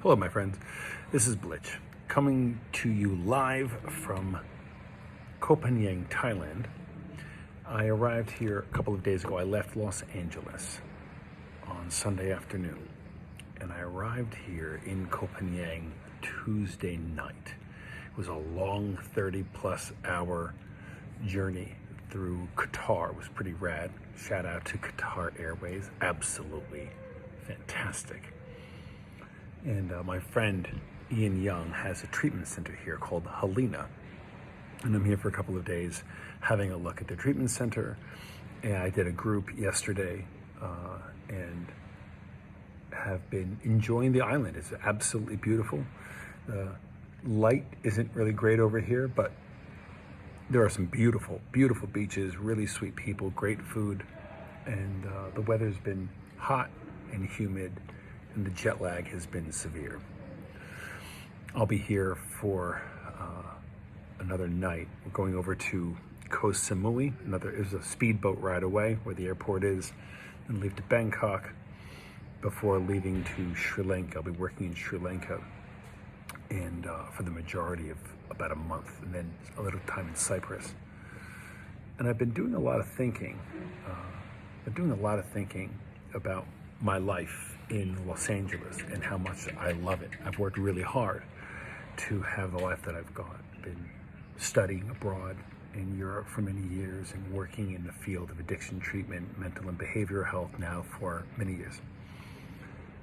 Hello, my friends. This is Blitch, coming to you live from Phangan, Thailand. I arrived here a couple of days ago. I left Los Angeles on Sunday afternoon, and I arrived here in Phangan Tuesday night. It was a long 30-plus hour journey through Qatar. It was pretty rad. Shout out to Qatar Airways. Absolutely fantastic. And my friend Ian Young has a treatment center here called Helena. And I'm here for a couple of days having a look at the treatment center. And I did a group yesterday and have been enjoying the island. It's absolutely beautiful. The light isn't really great over here, but there are some beautiful, beautiful beaches, really sweet people, great food. And the weather's been hot and humid, and the jet lag has been severe. I'll be here for another night. We're going over to Koh Samui. There's a speedboat ride away where the airport is, and leave to Bangkok before leaving to Sri Lanka. I'll be working in Sri Lanka and for the majority of about a month, and then a little time in Cyprus. And I've been doing a lot of thinking. About my life in Los Angeles and how much I love it. I've worked really hard to have the life that I've got. Been studying abroad in Europe for many years and working in the field of addiction treatment, mental and behavioral health now for many years.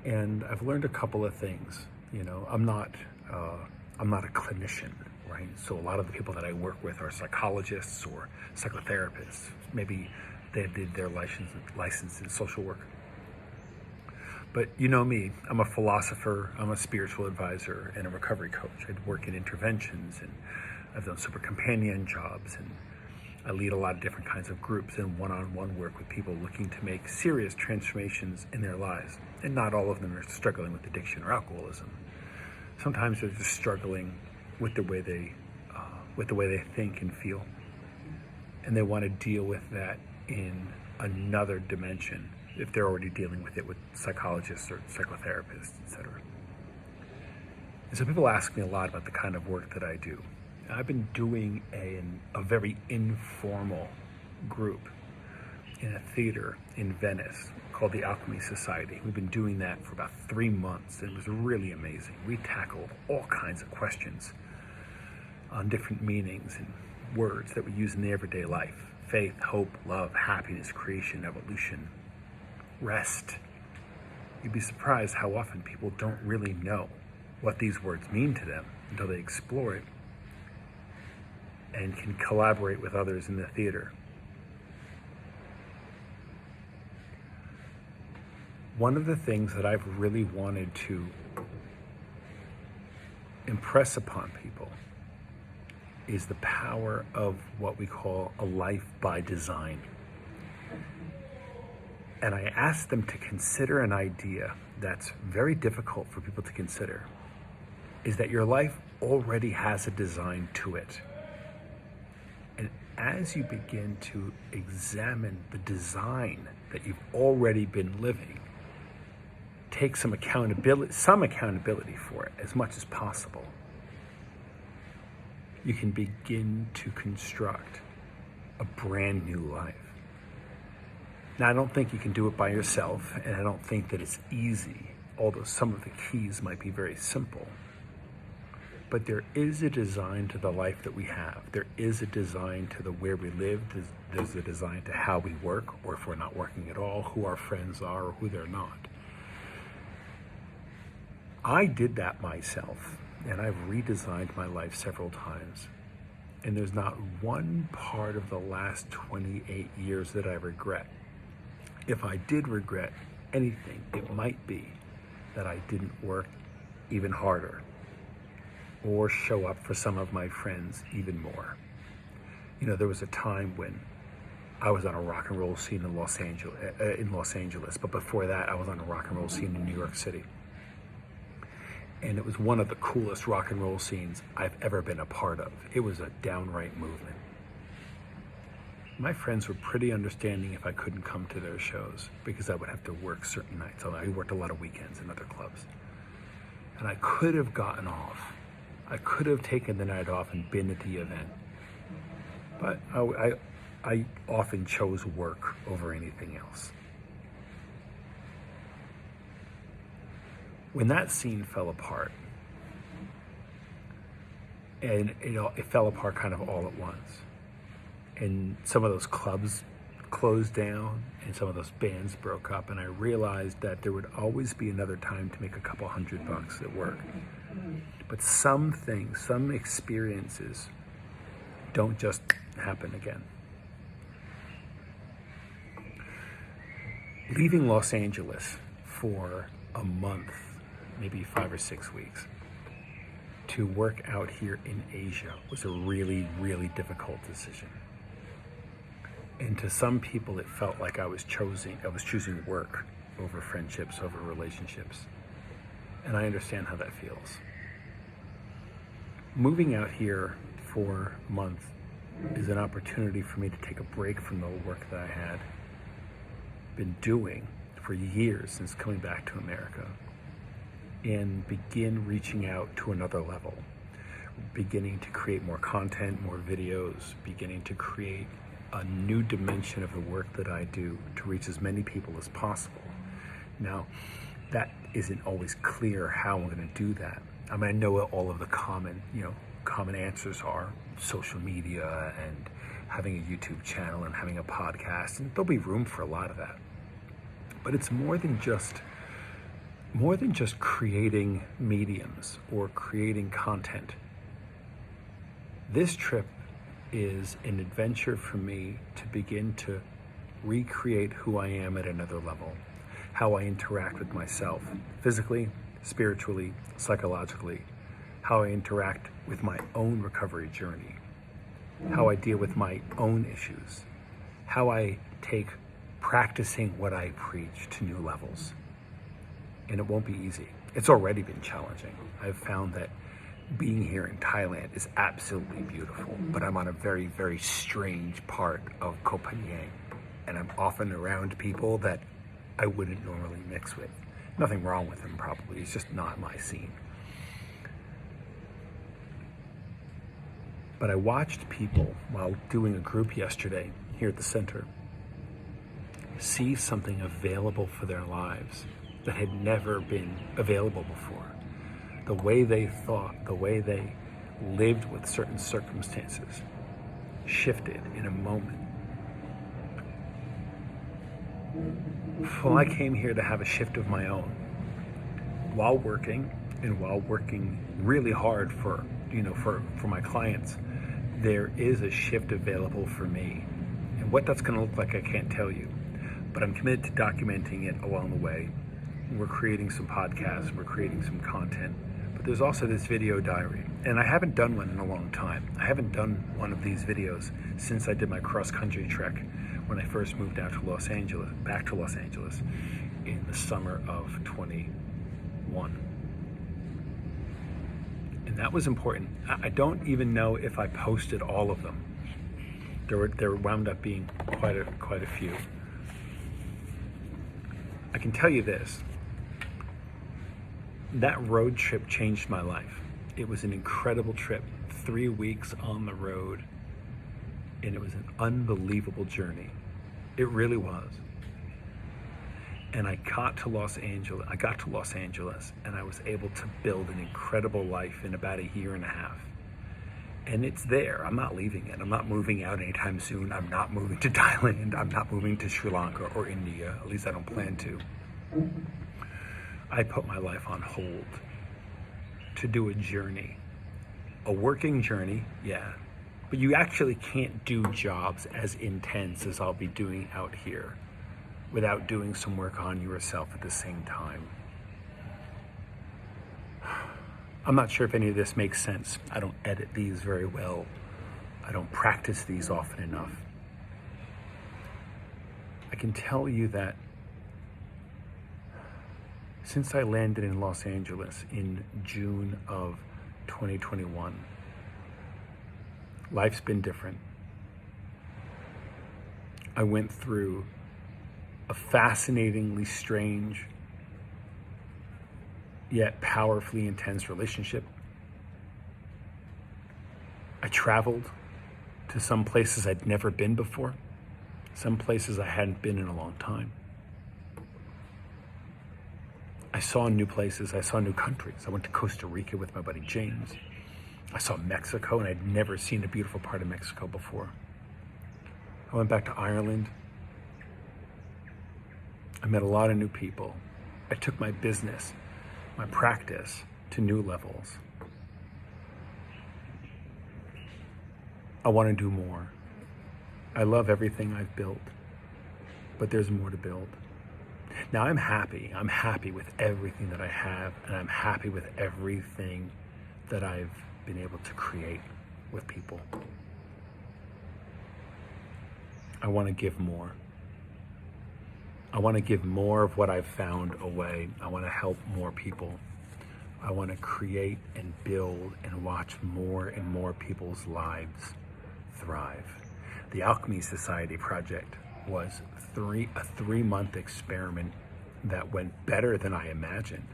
And I've learned a couple of things. You know, I'm not a clinician, right? So a lot of the people that I work with are psychologists or psychotherapists. Maybe they did their license in social work. But you know me, I'm a philosopher, I'm a spiritual advisor, and a recovery coach. I work in interventions, and I've done super companion jobs, and I lead a lot of different kinds of groups and one-on-one work with people looking to make serious transformations in their lives. And not all of them are struggling with addiction or alcoholism. Sometimes they're just struggling with the way they think and feel, and they want to deal with that in another dimension if they're already dealing with it with psychologists or psychotherapists, etc. And so people ask me a lot about the kind of work that I do. I've been doing a very informal group in a theater in Venice called the Alchemy Society. We've been doing that for about 3 months, and it was really amazing. We tackled all kinds of questions on different meanings and words that we use in the everyday life: faith, hope, love, happiness, creation, evolution, rest. You'd be surprised how often people don't really know what these words mean to them until they explore it and can collaborate with others in the theater. One of the things that I've really wanted to impress upon people is the power of what we call a life by design. And I asked them to consider an idea that's very difficult for people to consider, is that your life already has a design to it. And as you begin to examine the design that you've already been living, take some accountability for it as much as possible, you can begin to construct a brand new life. Now, I don't think you can do it by yourself, and I don't think that it's easy, although some of the keys might be very simple. But there is a design to the life that we have. There is a design to the where we live. There's a design to how we work, or if we're not working at all, who our friends are or who they're not. I did that myself, and I've redesigned my life several times. And there's not one part of the last 28 years that I regret. If I did regret anything, it might be that I didn't work even harder or show up for some of my friends even more. You know, there was a time when I was on a rock and roll scene in Los Angeles, but before that, I was on a rock and roll scene in New York City. And it was one of the coolest rock and roll scenes I've ever been a part of. It was a downright movement. My friends were pretty understanding if I couldn't come to their shows because I would have to work certain nights. I worked a lot of weekends in other clubs. And I could have gotten off. I could have taken the night off and been at the event. But I often chose work over anything else. When that scene fell apart, and it fell apart kind of all at once, and some of those clubs closed down and some of those bands broke up, and I realized that there would always be another time to make a couple $100 at work. But some things, some experiences don't just happen again. Leaving Los Angeles for a month, maybe 5 or 6 weeks, to work out here in Asia was a really, really difficult decision. And to some people, it felt like I was choosing work over friendships, over relationships. And I understand how that feels. Moving out here for a month is an opportunity for me to take a break from the work that I had been doing for years since coming back to America, and begin reaching out to another level, beginning to create more content, more videos, beginning to create a new dimension of the work that I do to reach as many people as possible. Now, that isn't always clear how I'm going to do that. I mean, I know all of the common answers are social media and having a YouTube channel and having a podcast, and there'll be room for a lot of that. But it's more than just creating mediums or creating content. This trip is an adventure for me to begin to recreate who I am at another level, how I interact with myself, physically, spiritually, psychologically, how I interact with my own recovery journey, how I deal with my own issues, how I take practicing what I preach to new levels. And it won't be easy. It's already been challenging. I've found that being here in Thailand is absolutely beautiful, but I'm on a very, very strange part of Koh Phangan, and I'm often around people that I wouldn't normally mix with. Nothing wrong with them, probably. It's just not my scene. But I watched people, while doing a group yesterday here at the center, see something available for their lives that had never been available before. The way they thought, the way they lived with certain circumstances shifted in a moment. Well, I came here to have a shift of my own while working really hard for my clients. There is a shift available for me. And what that's going to look like, I can't tell you, but I'm committed to documenting it along the way. We're creating some podcasts, we're creating some content, but there's also this video diary, and I haven't done one in a long time. I haven't done one of these videos since I did my cross-country trek when I first moved back to Los Angeles in the summer of 21. And that was important. I don't even know if I posted all of them. There wound up being quite a few. I can tell you this. That road trip changed my life. It was an incredible trip. 3 weeks on the road, and it was an unbelievable journey. It really was. And I got to Los Angeles, and I was able to build an incredible life in about a year and a half. And it's there. I'm not leaving it. I'm not moving out anytime soon. I'm not moving to Thailand. I'm not moving to Sri Lanka or India. At least I don't plan to. I put my life on hold to do a journey. A working journey, yeah. But you actually can't do jobs as intense as I'll be doing out here without doing some work on yourself at the same time. I'm not sure if any of this makes sense. I don't edit these very well. I don't practice these often enough. I can tell you that since I landed in Los Angeles in June of 2021, life's been different. I went through a fascinatingly strange yet powerfully intense relationship. I traveled to some places I'd never been before, some places I hadn't been in a long time. I saw new places, I saw new countries. I went to Costa Rica with my buddy James. I saw Mexico, and I'd never seen a beautiful part of Mexico before. I went back to Ireland. I met a lot of new people. I took my business, my practice to new levels. I want to do more. I love everything I've built, but there's more to build. Now I'm happy. I'm happy with everything that I have, and I'm happy with everything that I've been able to create with people. I want to give more. I want to give more of what I've found away. I want to help more people. I want to create and build and watch more and more people's lives thrive. The Alchemy Society project was a 3-month experiment that went better than I imagined.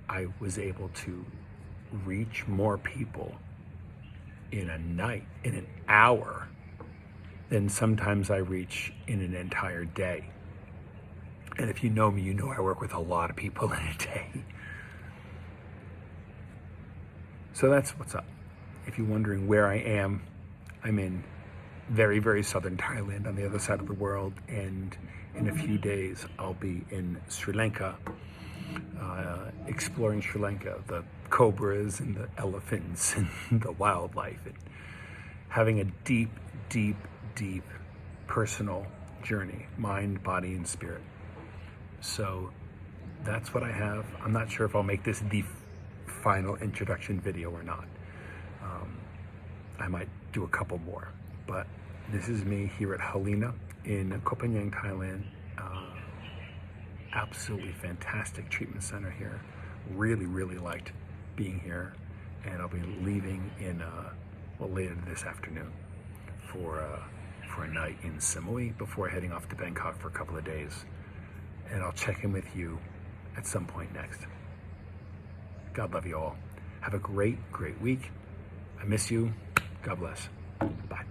I was able to reach more people in a night, in an hour, than sometimes I reach in an entire day. And if you know me, you know I work with a lot of people in a day. So that's what's up. If you're wondering where I am, I'm in very, very southern Thailand on the other side of the world. And in a few days, I'll be in Sri Lanka, exploring Sri Lanka, the cobras and the elephants and the wildlife, and having a deep, deep, deep personal journey, mind, body, and spirit. So that's what I have. I'm not sure if I'll make this the final introduction video or not. I might do a couple more, but this is me here at Halina in Koh Phangan, Thailand. Absolutely fantastic treatment center here. Really, really liked being here, and I'll be leaving in later this afternoon for a night in Samui before heading off to Bangkok for a couple of days. And I'll check in with you at some point next. God love you all. Have a great, great week. I miss you. God bless. Bye.